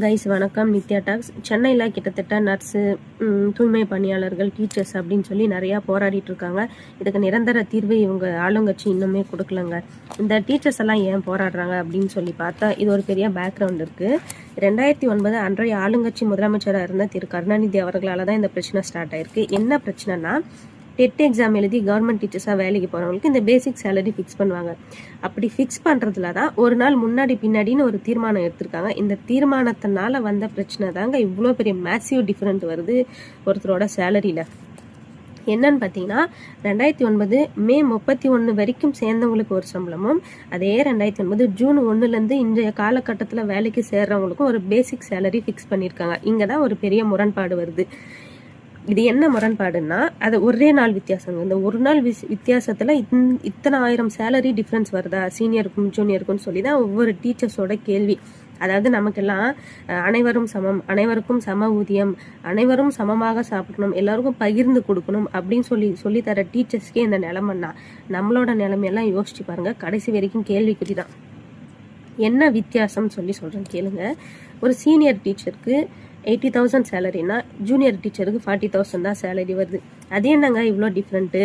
Guys வணக்கம். Nithya tax. சென்னையில் கிட்டத்தட்ட நர்ஸு, தூய்மை பணியாளர்கள், டீச்சர்ஸ் அப்படின்னு சொல்லி நிறையா போராடிட்டு இருக்காங்க. இதுக்கு நிரந்தர தீர்வு இவங்க ஆளுங்கட்சி இன்னுமே கொடுக்கலங்க. இந்த டீச்சர்ஸ் எல்லாம் ஏன் போராடுறாங்க அப்படின்னு சொல்லி பார்த்தா இது ஒரு பெரிய பேக்ரவுண்ட் இருக்குது. 2009 அன்றைய ஆளுங்கட்சி முதலமைச்சராக இருந்த திரு கருணாநிதி அவர்களால் தான் இந்த பிரச்சனை ஸ்டார்ட் ஆயிருக்கு. என்ன பிரச்சனைனா, டெட் எக்ஸாம் எழுதி கவர்மெண்ட் டீச்சர்ஸாக வேலைக்கு போகிறவங்களுக்கு இந்த பேசிக் சேலரி ஃபிக்ஸ் பண்ணுவாங்க. அப்படி ஃபிக்ஸ் பண்ணுறதுல தான் ஒரு நாள் முன்னாடி பின்னாடின்னு ஒரு தீர்மானம் எடுத்திருக்காங்க. இந்த தீர்மானத்தினால வந்த பிரச்சனை தாங்க இவ்வளோ பெரிய மேசிவ் டிஃப்ரெண்ட் வருது ஒருத்தரோட சேலரியில். என்னன்னு பார்த்தீங்கன்னா, 2009 மே 31 வரைக்கும் சேர்ந்தவங்களுக்கு ஒரு சம்பளமும், அதே 2009 ஜூன் 1லேருந்து இன்றைய காலகட்டத்தில் வேலைக்கு சேர்றவங்களுக்கும் ஒரு பேசிக் சேலரி ஃபிக்ஸ் பண்ணியிருக்காங்க. இங்கே தான் ஒரு பெரிய முரண்பாடு வருது. இது என்ன முரண்பாடுன்னா, அது ஒரே நாள் வித்தியாசங்க. இந்த ஒரு நாள் வித்தியாசத்தில் இத்தனை ஆயிரம் சேலரி டிஃப்ரென்ஸ் வருதா சீனியருக்கும் ஜூனியருக்கும் சொல்லி தான் ஒவ்வொரு டீச்சர்ஸோட கேள்வி. அதாவது நமக்கெல்லாம் அனைவரும் சமம், அனைவருக்கும் சம ஊதியம், அனைவரும் சமமாக சாப்பிடணும், எல்லாருக்கும் பகிர்ந்து கொடுக்கணும் அப்படின்னு சொல்லித்தர டீச்சர்ஸ்க்கே இந்த நிலைமைன்னா நம்மளோட நிலைமையெல்லாம் யோசிச்சு பாருங்க. கடைசி வரைக்கும் கேள்விக்குறி தான். என்ன வித்தியாசம் சொல்கிறேன் கேளுங்க. ஒரு சீனியர் டீச்சருக்கு 80,000 சேலரினா ஜூனியர் டீச்சருக்கு 40,000 தான் சேலரி வருது. அது என்னங்க இவ்வளோ டிஃப்ரெண்ட்டு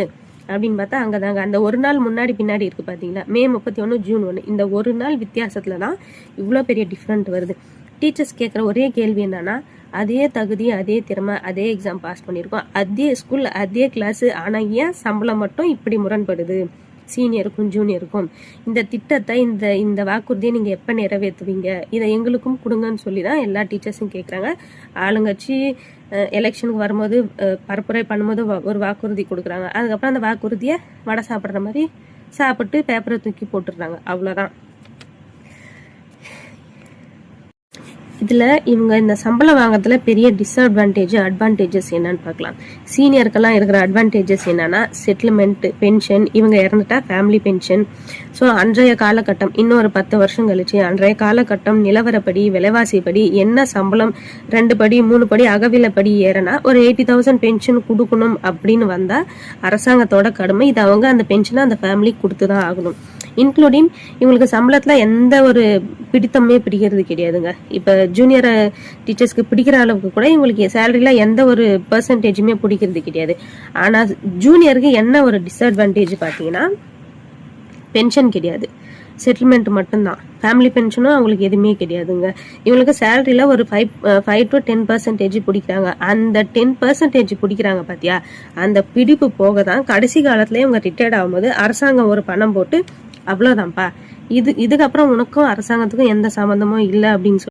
அப்படின்னு பார்த்தா, அங்கே தாங்க அந்த ஒரு நாள் முன்னாடி பின்னாடி இருக்குது பார்த்தீங்களா, மே 31 ஜூன் 1, இந்த ஒரு நாள் வித்தியாசத்தில் தான் இவ்வளோ பெரிய டிஃப்ரெண்ட் வருது. டீச்சர்ஸ் கேட்குற ஒரே கேள்வி என்னன்னா, அதே தகுதி, அதே திறமை, அதே எக்ஸாம் பாஸ் பண்ணியிருக்கோம், அதே ஸ்கூலில் அதே கிளாஸு, ஆனால் ஏன் சம்பளம் மட்டும் இப்படி முரண்படுது சீனியருக்கும் ஜூனியருக்கும்? இந்த திட்டத்தை, இந்த வாக்குறுதியை நீங்கள் எப்போ நிறைவேற்றுவீங்க? இதை எங்களுக்கும் கொடுங்கன்னு சொல்லி தான் எல்லா டீச்சர்ஸும் கேட்குறாங்க. ஆளுங்கட்சி எலெக்ஷனுக்கு வரும்போது பரப்புரை பண்ணும்போது ஒரு வாக்குறுதி கொடுக்குறாங்க. அதுக்கப்புறம் அந்த வாக்குறுதியை வடை சாப்பிட்ற மாதிரி சாப்பிட்டு பேப்பரை தூக்கி போட்டுடுறாங்க. அவ்வளோதான். இதில் இவங்க இந்த சம்பளம் வாங்கிறதுல பெரிய அட்வான்டேஜஸ் என்னன்னு பார்க்கலாம். சீனியருக்கெல்லாம் இருக்கிற அட்வான்டேஜஸ் என்னன்னா, செட்டில்மெண்ட், பென்ஷன், இவங்க இறந்துட்டா ஃபேமிலி பென்ஷன். ஸோ அன்றைய காலகட்டம், இன்னொரு 10 வருஷம் கழிச்சு அன்றைய காலகட்டம் நிலவரப்படி, விலைவாசிப்படி என்ன சம்பளம் 2 படி 3 படி அகவிலைப்படி ஏறனா ஒரு 80,000 பென்ஷன் கொடுக்கணும் அப்படின்னு வந்தால் அரசாங்கத்தோட கடமை. இது அவங்க அந்த பென்ஷனை அந்த ஃபேமிலிக்கு கொடுத்து தான் ஆகணும். இன்க்ளூடிங் இவங்களுக்கு சம்பளத்தில் எந்த ஒரு பிடித்தமே பிடிக்கிறது கிடையாதுங்க. இப்போ ஜூனியர் டீச்சர்ஸ்க்கு பிடிக்கிற அளவுக்கு கூட இவங்களுக்கு சேலரியில் எந்த ஒரு பெர்சன்டேஜுமே பிடிக்கிறது கிடையாது. ஆனால் ஜூனியருக்கு என்ன ஒரு டிஸ்அட்வான்டேஜ் பார்த்தீங்கன்னா, பென்ஷன் கிடையாது, செட்டில்மெண்ட் மட்டும்தான். ஃபேமிலி பென்ஷனும் அவங்களுக்கு எதுவுமே கிடையாதுங்க. இவங்களுக்கு சேலரியில் ஒரு 5 to 10% பிடிக்கிறாங்க. அந்த 10% பிடிக்கிறாங்க பார்த்தியா, அந்த பிடிப்பு போக தான் கடைசி காலத்தில் இவங்க ரிட்டையர்ட் ஆகும்போது அரசாங்கம் ஒரு பணம் போட்டு அவ்வளோதான்ப்பா, இதுக்கப்புறம் உனக்கும் அரசாங்கத்துக்கும் எந்த சம்மந்தமும் இல்லை அப்படின்னு